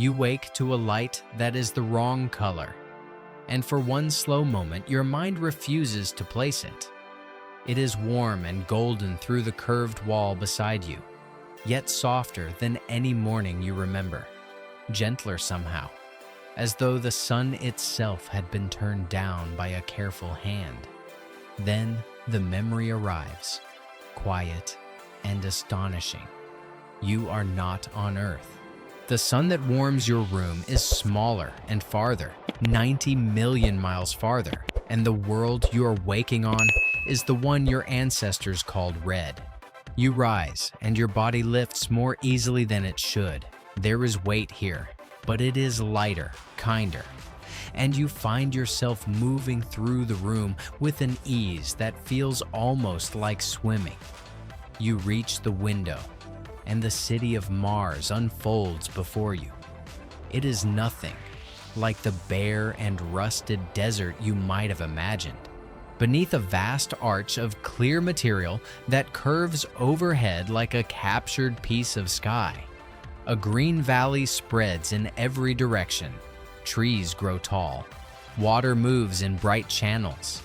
You wake to a light that is the wrong color, and for one slow moment, your mind refuses to place it. It is warm and golden through the curved wall beside you, yet softer than any morning you remember, gentler somehow, as though the sun itself had been turned down by a careful hand. Then the memory arrives, quiet and astonishing. You are not on Earth. The sun that warms your room is smaller and farther, 90 million miles farther, and the world you are waking on is the one your ancestors called red. You rise, and your body lifts more easily than it should. There is weight here, but it is lighter, kinder, and you find yourself moving through the room with an ease that feels almost like swimming. You reach the window, and the city of Mars unfolds before you. It is nothing like the bare and rusted desert you might have imagined. Beneath a vast arch of clear material that curves overhead like a captured piece of sky, a green valley spreads in every direction. Trees grow tall, water moves in bright channels,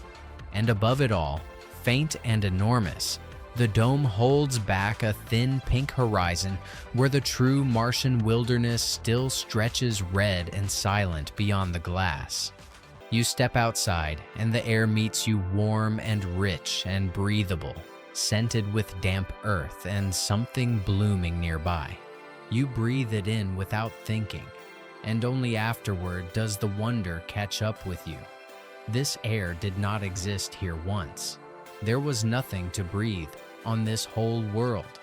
and above it all, faint and enormous, the dome holds back a thin pink horizon where the true Martian wilderness still stretches red and silent beyond the glass. You step outside, and the air meets you warm and rich and breathable, scented with damp earth and something blooming nearby. You breathe it in without thinking, and only afterward does the wonder catch up with you. This air did not exist here once. There was nothing to breathe on this whole world.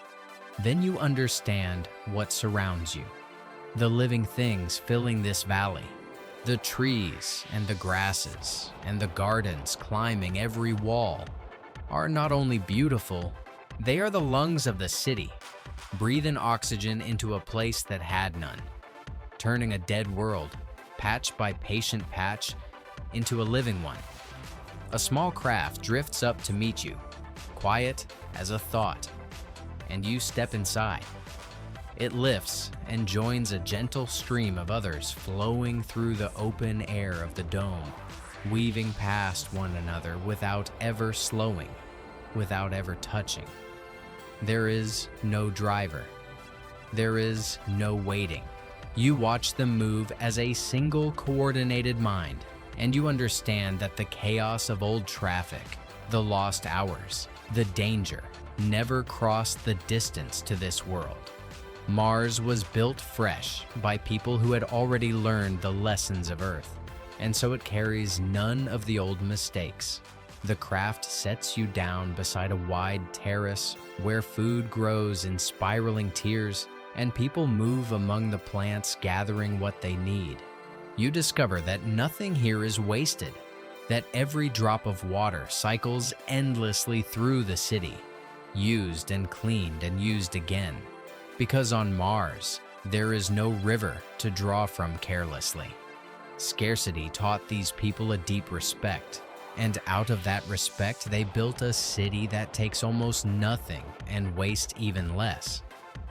Then you understand what surrounds you. The living things filling this valley, the trees and the grasses and the gardens climbing every wall, are not only beautiful, they are the lungs of the city, breathing oxygen into a place that had none, turning a dead world, patch by patient patch, into a living one. A small craft drifts up to meet you, quiet as a thought, and you step inside. It lifts and joins a gentle stream of others flowing through the open air of the dome, weaving past one another without ever slowing, without ever touching. There is no driver. There is no waiting. You watch them move as a single coordinated mind, and you understand that the chaos of old traffic, the lost hours, the danger, never crossed the distance to this world. Mars was built fresh by people who had already learned the lessons of Earth, and so it carries none of the old mistakes. The craft sets you down beside a wide terrace where food grows in spiraling tiers and people move among the plants gathering what they need. You discover that nothing here is wasted, that every drop of water cycles endlessly through the city, used and cleaned and used again. Because on Mars, there is no river to draw from carelessly. Scarcity taught these people a deep respect, and out of that respect, they built a city that takes almost nothing and wastes even less.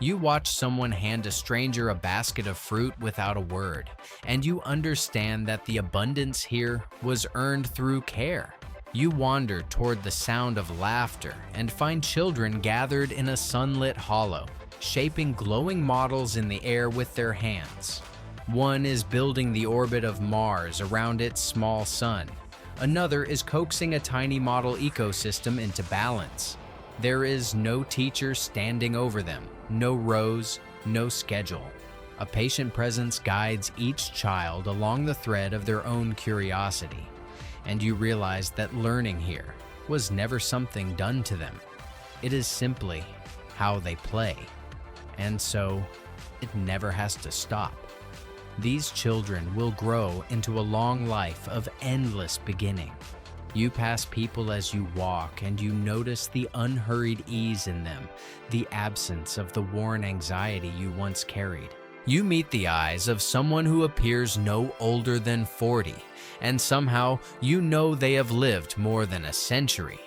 You watch someone hand a stranger a basket of fruit without a word, and you understand that the abundance here was earned through care. You wander toward the sound of laughter and find children gathered in a sunlit hollow, shaping glowing models in the air with their hands. One is building the orbit of Mars around its small sun. Another is coaxing a tiny model ecosystem into balance. There is no teacher standing over them, no rows, no schedule. A patient presence guides each child along the thread of their own curiosity, and you realize that learning here was never something done to them. It is simply how they play, and so it never has to stop. These children will grow into a long life of endless beginning. You pass people as you walk, and you notice the unhurried ease in them, the absence of the worn anxiety you once carried. You meet the eyes of someone who appears no older than 40, and somehow you know they have lived more than a century.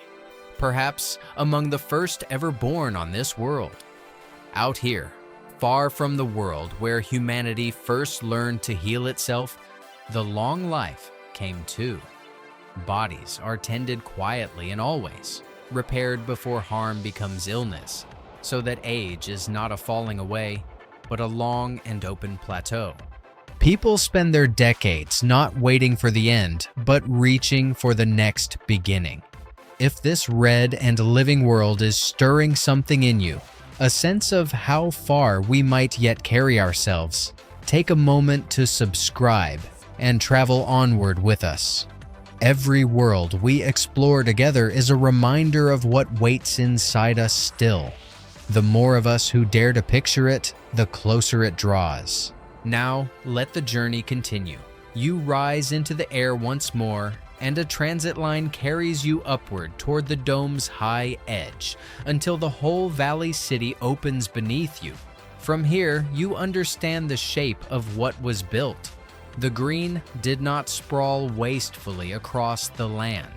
Perhaps among the first ever born on this world. Out here, Far from the world where humanity first learned to heal itself, the long life came too. Bodies are tended quietly and always, repaired before harm becomes illness, so that age is not a falling away, but a long and open plateau. People spend their decades not waiting for the end, but reaching for the next beginning. If this red and living world is stirring something in you, a sense of how far we might yet carry ourselves, take a moment to subscribe and travel onward with us. Every world we explore together is a reminder of what waits inside us still. The more of us who dare to picture it, the closer it draws. Now, let the journey continue. You rise into the air once more, and a transit line carries you upward toward the dome's high edge until the whole valley city opens beneath you. From here, you understand the shape of what was built. The green did not sprawl wastefully across the land.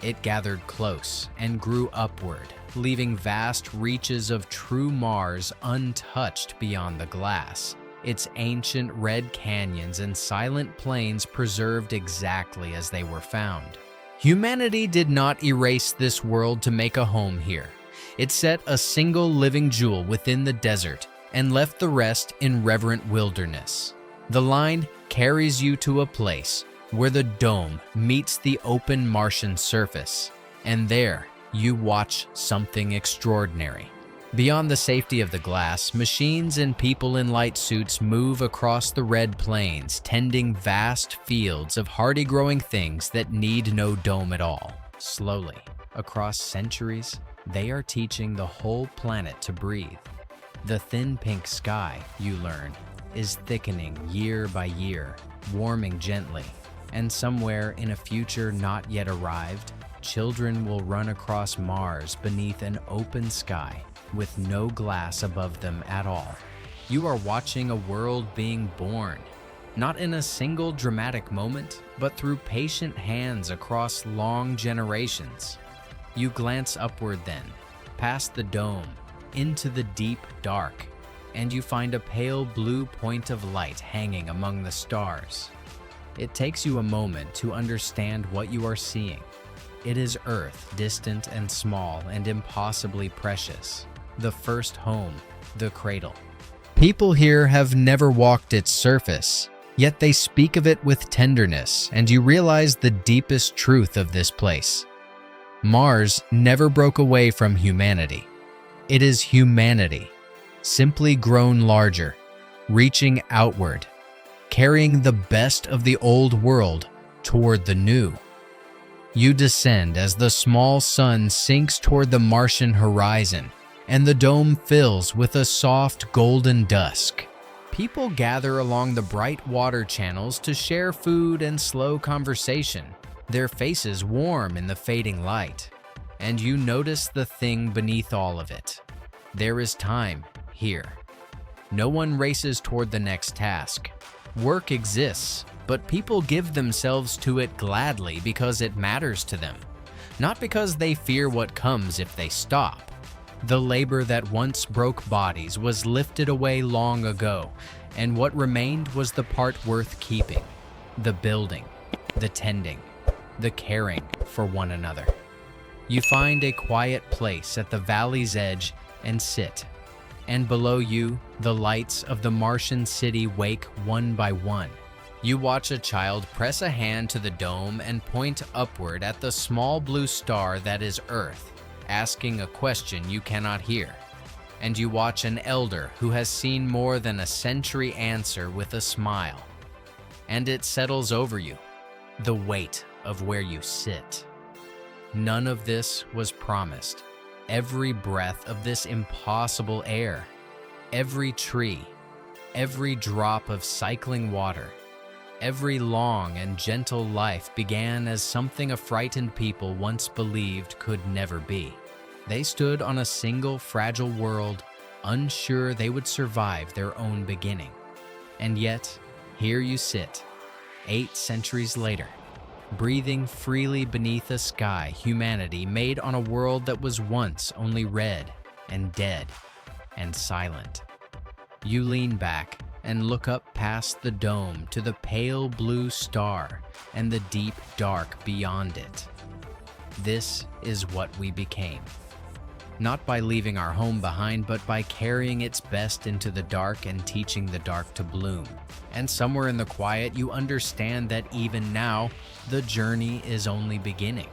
It gathered close and grew upward, leaving vast reaches of true Mars untouched beyond the glass. Its ancient red canyons and silent plains preserved exactly as they were found. Humanity did not erase this world to make a home here. It set a single living jewel within the desert and left the rest in reverent wilderness. The line carries you to a place where the dome meets the open Martian surface, and there you watch something extraordinary. Beyond the safety of the glass, machines and people in light suits move across the red plains, tending vast fields of hardy growing things that need no dome at all. Slowly, across centuries, they are teaching the whole planet to breathe. The thin pink sky, you learn, is thickening year by year, warming gently, and somewhere in a future not yet arrived, children will run across Mars beneath an open sky, with no glass above them at all. You are watching a world being born, not in a single dramatic moment, but through patient hands across long generations. You glance upward then, past the dome, into the deep dark, and you find a pale blue point of light hanging among the stars. It takes you a moment to understand what you are seeing. It is Earth, distant and small and impossibly precious. The first home, the cradle. People here have never walked its surface, yet they speak of it with tenderness, and you realize the deepest truth of this place. Mars never broke away from humanity. It is humanity, simply grown larger, reaching outward, carrying the best of the old world toward the new. You descend as the small sun sinks toward the Martian horizon, and the dome fills with a soft golden dusk. People gather along the bright water channels to share food and slow conversation, their faces warm in the fading light. And you notice the thing beneath all of it. There is time here. No one races toward the next task. Work exists, but people give themselves to it gladly because it matters to them, not because they fear what comes if they stop. The labor that once broke bodies was lifted away long ago, and what remained was the part worth keeping. The building, the tending, the caring for one another. You find a quiet place at the valley's edge and sit, and below you, the lights of the Martian city wake one by one. You watch a child press a hand to the dome and point upward at the small blue star that is Earth, asking a question you cannot hear. And you watch an elder who has seen more than a century answer with a smile. And it settles over you, the weight of where you sit. None of this was promised. Every breath of this impossible air, every tree, every drop of cycling water, every long and gentle life began as something a frightened people once believed could never be. They stood on a single fragile world, unsure they would survive their own beginning. And yet, here you sit, 8 centuries later, breathing freely beneath a sky humanity made on a world that was once only red and dead and silent. You lean back and look up past the dome to the pale blue star and the deep dark beyond it. This is what we became. Not by leaving our home behind, but by carrying its best into the dark and teaching the dark to bloom. And somewhere in the quiet, you understand that even now, the journey is only beginning.